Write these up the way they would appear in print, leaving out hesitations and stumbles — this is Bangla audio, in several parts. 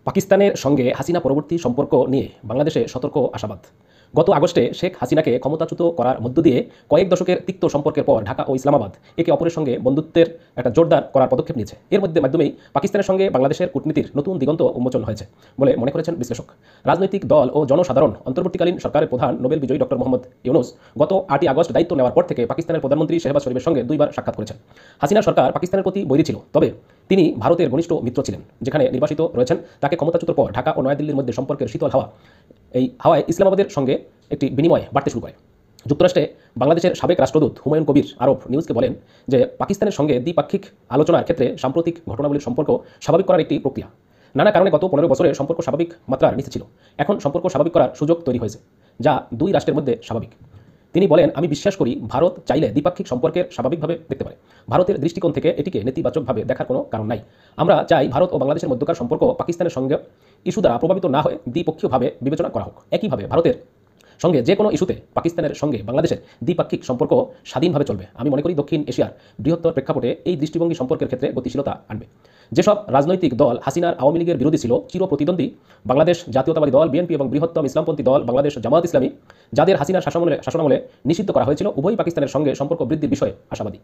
পাকিস্তানের সঙ্গে হাসিনা পরবর্তী সম্পর্ক নিয়ে বাংলাদেশে সতর্ক আশাবাদ। গত আগস্টে শেখ হাসিনাকে ক্ষমতাচ্যুত করার মধ্য দিয়ে কয়েক দশকের তিক্ত সম্পর্কের পর ঢাকা ও ইসলামাবাদ একে অপরের সঙ্গে বন্ধুত্বের একটা জোরদার করার পদক্ষেপ নিয়েছে। এর মাধ্যমেই পাকিস্তানের সঙ্গে বাংলাদেশের কূটনীতির নতুন দিগন্ত উন্মোচন হয়েছে বলে মনে করেছেন বিশ্লেষক। রাজনৈতিক দল ও জনসাধারণ অন্তর্বর্তীকালীন সরকারের প্রধান নোবেল বিজয়ী ডক্টর মোহাম্মদ ইউনূস গত 8ই আগস্ট দায়িত্ব নেওয়ার পর থেকে পাকিস্তানের প্রধানমন্ত্রী শেহবাজ শরীফের সঙ্গে 2বার সাক্ষাৎ করেছেন। হাসিনা সরকার পাকিস্তানের প্রতি বৈরী ছিল, তবে তিনি ভারতের ঘনিষ্ঠ মিত্র ছিলেন। যেখানে নির্বাসিত রয়েছেন, তাকে ক্ষমতাচ্যুতর পর ঢাকা ও নয়াদিল্লির মধ্যে সম্পর্কের শীতল হাওয়া হাওয়ায় ইসলামাবাদের সঙ্গে একটি বিনিময় বাড়তে শুরু করে। যুক্তরাষ্ট্রে বাংলাদেশের সাবেক রাষ্ট্রদূত হুমায়ুন কবির আরব নিউজকে বলেন যে পাকিস্তানের সঙ্গে দ্বিপাক্ষিক আলোচনার ক্ষেত্রে সাম্প্রতিক ঘটনাবলীর সম্পর্ক স্বাভাবিক করার একটি প্রক্রিয়া। নানা কারণে গত 15 বছরে সম্পর্ক স্বাভাবিক মাত্রার নিচে ছিল। এখন সম্পর্ক স্বাভাবিক করার সুযোগ তৈরি হয়েছে, যা দুই রাষ্ট্রের মধ্যে স্বাভাবিক। তিনি বলেন, আমি বিশ্বাস করি ভারত চাইলে দ্বিপাক্ষিক সম্পর্কের স্বাভাবিকভাবে দেখতে পারে। ভারতের দৃষ্টিকোণ থেকে এটিকে নেতিবাচকভাবে দেখার কোনো কারণ নাই। আমরা চাই ভারত ও বাংলাদেশের মধ্যকার সম্পর্ক পাকিস্তানের সঙ্গে ইস্যু দ্বারা প্রভাবিত না হয়ে দ্বিপক্ষীয়ভাবে বিবেচনা করা হোক। একইভাবে ভারতের সঙ্গে যে কোনো ইস্যুতে পাকিস্তানের সঙ্গে বাংলাদেশের দ্বিপাক্ষিক সম্পর্ক স্বাধীনভাবে চলবে। আমি মনে করি দক্ষিণ এশিয়ার বৃহত্তর প্রেক্ষাপটে এই দৃষ্টিভঙ্গি সম্পর্কের ক্ষেত্রে গতিশীলতা আনবে। যেসব রাজনৈতিক দল হাসিনার আওয়ামী লীগের বিরোধী ছিল, চিরপ্রতিদ্বন্দ্বী বাংলাদেশ জাতীয়তাবাদী দল বিএনপি এবং বৃহত্তম ইসলামপন্থী দল বাংলাদেশ জামায়াত ইসলামী, যাদের হাসিনার শাসনামলে নিষিদ্ধ করা হয়েছিল, উভয় পাকিস্তানের সঙ্গে সম্পর্ক বৃদ্ধির বিষয়ে আশাবাদী।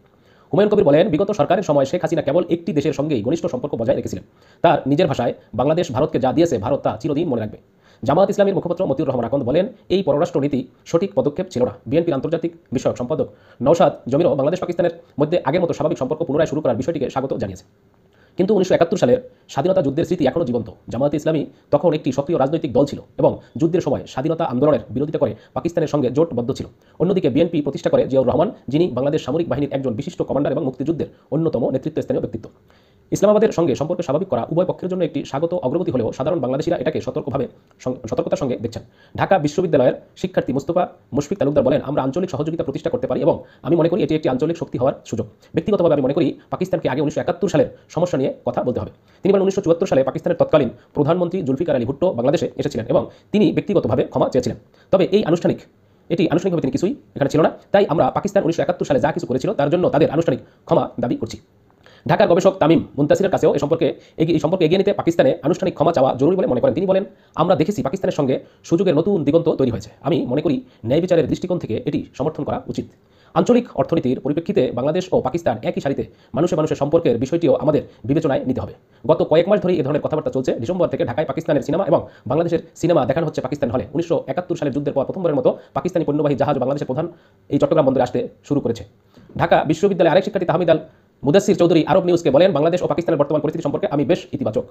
হুমায়ুন কবির বলেন, বিগত সরকারের সময় শেখ হাসিনা কেবল একটি দেশের সঙ্গেই ঘনিষ্ঠ সম্পর্ক বজায় রেখেছিলেন। তার নিজের ভাষায়, বাংলাদেশ ভারতকে যা দিয়েছে ভারত তা চিরদিন মনে রাখবে। জামায়াত ইসলামীর মুখপাত্র মতিউর রহমান আকন্দ বলেন, এই পররাষ্ট্রনীতি সঠিক পদক্ষেপ ছিল না। বিএনপির আন্তর্জাতিক বিষয়ক সম্পাদক নওশাদ জমিরও বাংলাদেশ পাকিস্তানের মধ্যে আগের মতো স্বাভাবিক সম্পর্ক পুনরায় শুরু করার বিষয়টিকে স্বাগত জানিয়েছে। কিন্তু 1971 সালের স্বাধীনতা যুদ্ধের স্মৃতি এখনও জীবন্ত। জামায়াতে ইসলামী তখন একটি সক্রিয় রাজনৈতিক দল ছিল এবং যুদ্ধের সময় স্বাধীনতা আন্দোলনের বিরোধিতা করে পাকিস্তানের সঙ্গে জোটবদ্ধ ছিল। অন্যদিকে বিএনপি প্রতিষ্ঠা করে জিয়াউর রহমান, যিনি বাংলাদেশ সামরিক বাহিনীর একজন বিশিষ্ট কমান্ডার এবং মুক্তিযুদ্ধের অন্যতম নেতৃত্বস্থানীয় ব্যক্তিত্ব। ইসলামাবাদের সঙ্গে সম্পর্ক স্বাভাবিক করা উভয় পক্ষের জন্য একটি স্বাগত অগ্রগতি হলেও সাধারণ বাংলাদেশিরা এটাকে সতর্কতার সঙ্গে দেখছেন। ঢাকা বিশ্ববিদ্যালয়ের শিক্ষার্থী মুশফিক তালুকদার বলেন, আমরা আঞ্চলিক সহযোগিতা প্রতিষ্ঠা করতে পারি এবং আমি মনে করি এটি একটি আঞ্চলিক শক্তি হওয়ার সুযোগ। ব্যক্তিগতভাবে আমি মনে করি পাকিস্তানকে আগে 1971 সালের সমস্যা নিয়ে কথা বলতে হবে। তিনি বলেন, 1974 সালে পাকিস্তানের তৎকালীন প্রধানমন্ত্রী জুলফিকার আলী ভুট্টো বাংলাদেশে এসেছিলেন এবং তিনি ব্যক্তিগতভাবে ক্ষমা চেয়েছিলেন। তবে আনুষ্ঠানিকভাবে তিনি কিছুই এখানে ছিল না। তাই আমরা পাকিস্তান 1971 সালে যা কিছু করেছিল তার জন্য তাদের আনুষ্ঠানিক ক্ষমা দাবি করছি। ঢাকার গবেষক তামিম মুনতাসিরের কাছেও এই সম্পর্কে এগিয়ে নিতে পাকিস্তানে আনুষ্ঠানিক ক্ষমা চাওয়া জরুরি বলে মনে করেন। তিনি বলেন, আমরা দেখেছি পাকিস্তানের সঙ্গে সুযোগের নতুন দিগন্ত তৈরি হয়েছে। আমি মনে করি ন্যায় বিচারের দৃষ্টিকোণ থেকে এটি সমর্থন করা উচিত। আঞ্চলিক অর্থনীতির পরিপ্রেক্ষিতে বাংলাদেশ ও পাকিস্তান একই সারিতে মানুষের সম্পর্কের বিষয়টিও আমাদের বিবেচনায় নিতে হবে। গত কয়েক মাস ধরেই এ ধরনের কথাবার্তা চলছে। ডিসেম্বর থেকে ঢাকায় পাকিস্তানের সিনেমা এবং বাংলাদেশের সিনেমা দেখানো হচ্ছে পাকিস্তান হলে। 1971 সালের যুদ্ধের পর প্রথমবারের মতো পাকিস্তানি পণ্যবাহী জাহাজ বাংলাদেশের প্রধান এই চট্টগ্রাম বন্দরে আসতে শুরু করেছে। ঢাকা বিশ্ববিদ্যালয়ের আরেক শিক্ষার্থী তাহমিদ আল মুদাসসির চৌধুরী আরব নিউজকে বলেন, বাংলাদেশ ও পাকিস্তানের বর্তমান পরিস্থিতি সম্পর্কে আমি বেশ ইতিবাচক।